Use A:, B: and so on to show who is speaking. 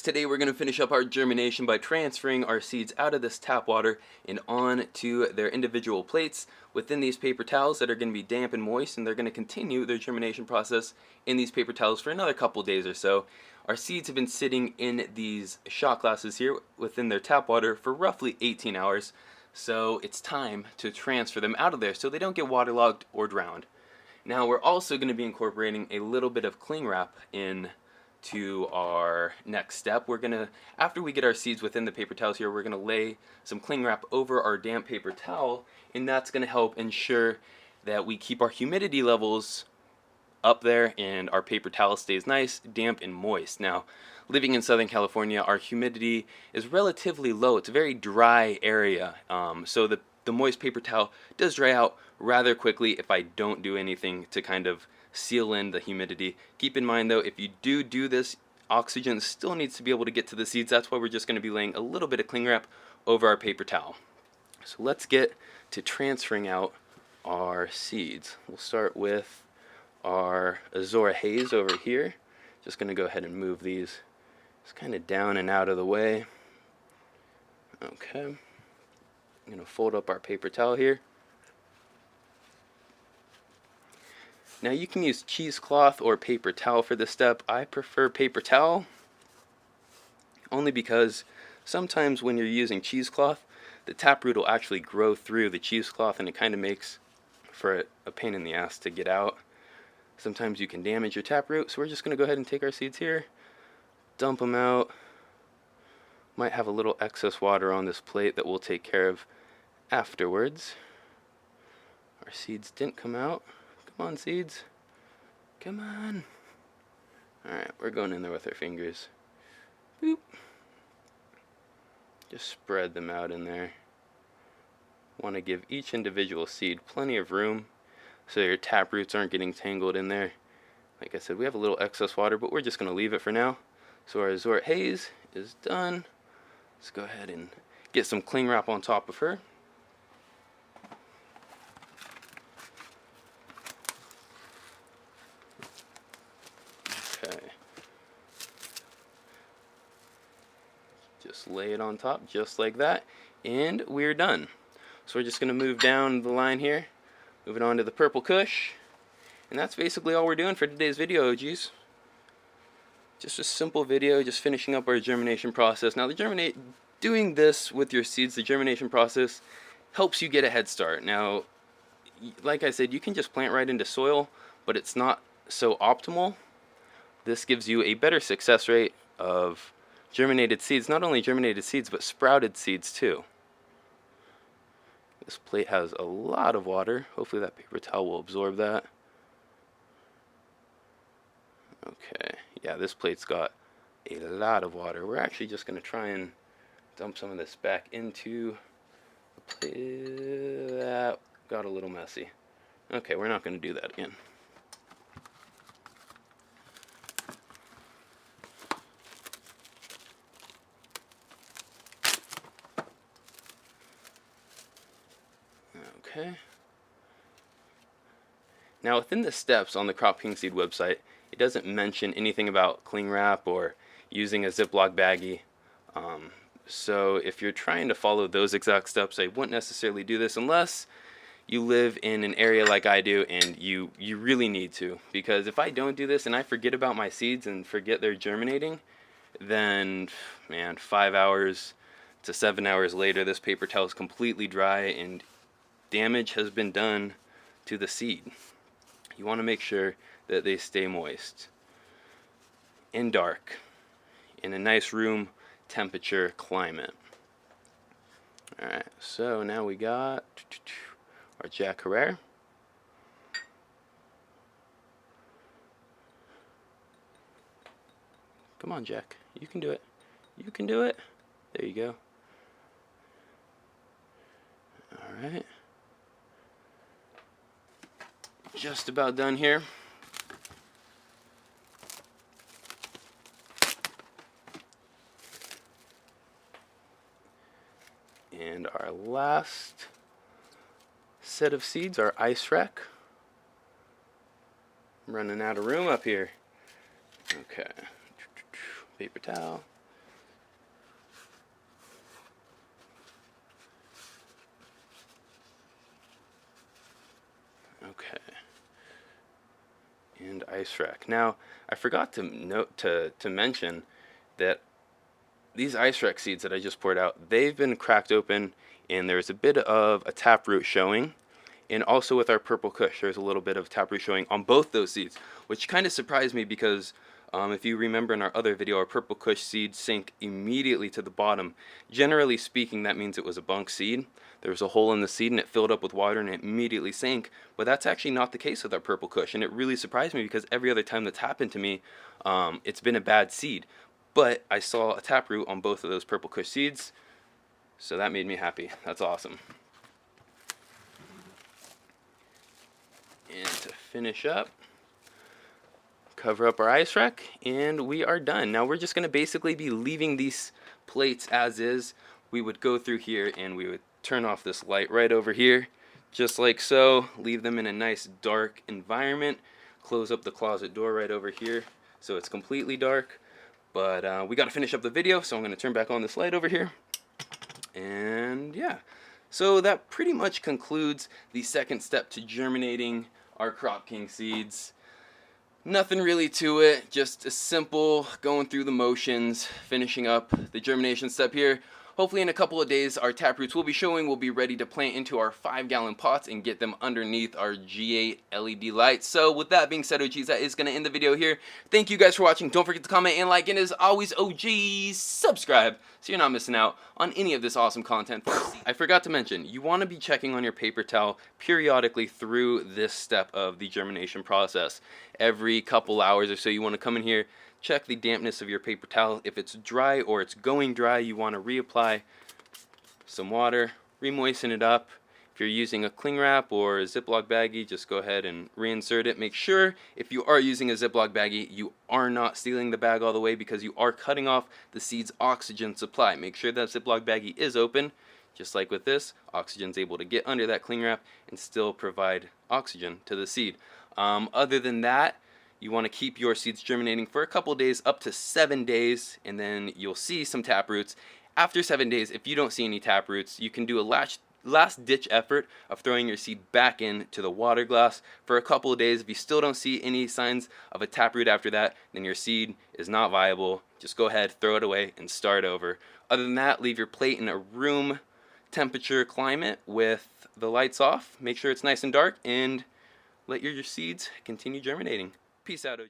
A: Today we're going to finish up our germination by transferring our seeds out of this tap water and on to their individual plates within these paper towels that are going to be damp and moist, and they're going to continue their germination process in these paper towels for another couple days or so. Our seeds have been sitting in these shot glasses here within their tap water for roughly 18 hours, so it's time to transfer them out of there so they don't get waterlogged or drowned. Now we're also going to be incorporating a little bit of cling wrap in to our next step. We're gonna, after we get our seeds within the paper towels here, we're gonna lay some cling wrap over our damp paper towel, and that's gonna help ensure that we keep our humidity levels up there and our paper towel stays nice, damp, and moist. Now, living in Southern California, our humidity is relatively low. It's a very dry area, so the moist paper towel does dry out rather quickly if I don't do anything to kind of seal in the humidity. Keep in mind though, if you do this, oxygen still needs to be able to get to the seeds. That's why we're just going to be laying a little bit of cling wrap over our paper towel. So let's get to transferring out our seeds. We'll start with our Azora Haze over here. Just going to go ahead and move these just kind of down and out of the way. Okay. I'm going to fold up our paper towel here. Now you can use cheesecloth or paper towel for this step. I prefer paper towel only because sometimes when you're using cheesecloth, the taproot will actually grow through the cheesecloth and it kind of makes for a pain in the ass to get out. Sometimes you can damage your taproot, so we're just going to go ahead and take our seeds here, dump them out. Might have a little excess water on this plate that we'll take care of afterwards. Our seeds didn't come out. Come on, seeds. Come on. Alright, we're going in there with our fingers. Boop. Just spread them out in there. Want to give each individual seed plenty of room so your tap roots aren't getting tangled in there. Like I said, we have a little excess water, but we're just going to leave it for now. So our Azora Haze is done. Let's go ahead and get some cling wrap on top of her. Just lay it on top just like that, and we're done. So we're just going to move down the line here, move it on to the purple kush, and that's basically all we're doing for today's video, OGs. Just a simple video, just finishing up our germination process. Now doing this with your seeds, the germination process helps you get a head start. Now, like I said, you can just plant right into soil, but it's not so optimal. This gives you a better success rate of germinated seeds, not only germinated seeds, but sprouted seeds too. This plate has a lot of water. Hopefully that paper towel will absorb that. Okay, yeah, this plate's got a lot of water. We're actually just going to try and dump some of this back into the plate. That got a little messy. Okay, we're not going to do that again. Okay. Now within the steps on the Crop King Seed website, it doesn't mention anything about cling wrap or using a Ziploc baggie. So if you're trying to follow those exact steps, I wouldn't necessarily do this unless you live in an area like I do and you really need to. Because if I don't do this and I forget about my seeds and forget they're germinating, then man, 5 hours to 7 hours later, this paper towel is completely dry and damage has been done to the seed. You want to make sure that they stay moist and dark in a nice room temperature climate. Alright, so now we got our Jack Herrera. Come on, Jack. You can do it. You can do it. There you go. Alright. Just about done here. And our last set of seeds are ice wreck. I'm running out of room up here. Okay. Paper towel. Okay. And ice rack. Now, I forgot to note to mention that these ice rack seeds that I just poured out, they've been cracked open and there's a bit of a taproot showing. And also with our purple kush, there's a little bit of taproot showing on both those seeds, which kind of surprised me because if you remember in our other video, our purple kush seed sank immediately to the bottom. Generally speaking, that means it was a bunk seed. There was a hole in the seed and it filled up with water and it immediately sank. But that's actually not the case with our purple kush, and it really surprised me because every other time that's happened to me, it's been a bad seed. But I saw a taproot on both of those purple kush seeds, so that made me happy. That's awesome. And to finish up, cover up our ice rack, and we are done. Now we're just going to basically be leaving these plates as is. We would go through here and we would turn off this light right over here, just like so. Leave them in a nice dark environment. Close up the closet door right over here so it's completely dark. But we got to finish up the video, so I'm going to turn back on this light over here. And yeah, so that pretty much concludes the second step to germinating our Crop King seeds. Nothing really to it, just a simple going through the motions, finishing up the germination step here. Hopefully in a couple of days our taproots will be showing. We'll be ready to plant into our 5-gallon pots and get them underneath our G8 LED lights. So with that being said, OGs, that is going to end the video here. Thank you guys for watching. Don't forget to comment and like, and as always, OGs, subscribe so you're not missing out on any of this awesome content. I forgot to mention, you want to be checking on your paper towel periodically through this step of the germination process. Every couple hours or so you want to come in here, check the dampness of your paper towel. If it's dry or it's going dry, you want to reapply some water, re-moisten it up. If you're using a cling wrap or a Ziploc baggie, just go ahead and reinsert it. Make sure if you are using a Ziploc baggie, you are not sealing the bag all the way because you are cutting off the seed's oxygen supply. Make sure that Ziploc baggie is open. Just like with this, oxygen's able to get under that cling wrap and still provide oxygen to the seed. Other than that, you want to keep your seeds germinating for a couple days, up to 7 days, and then you'll see some taproots. After 7 days, if you don't see any taproots, you can do a last ditch effort of throwing your seed back into the water glass for a couple of days. If you still don't see any signs of a taproot after that, then your seed is not viable. Just go ahead, throw it away, and start over. Other than that, leave your plate in a room temperature climate with the lights off. Make sure it's nice and dark, and let your seeds continue germinating. Peace out, OG.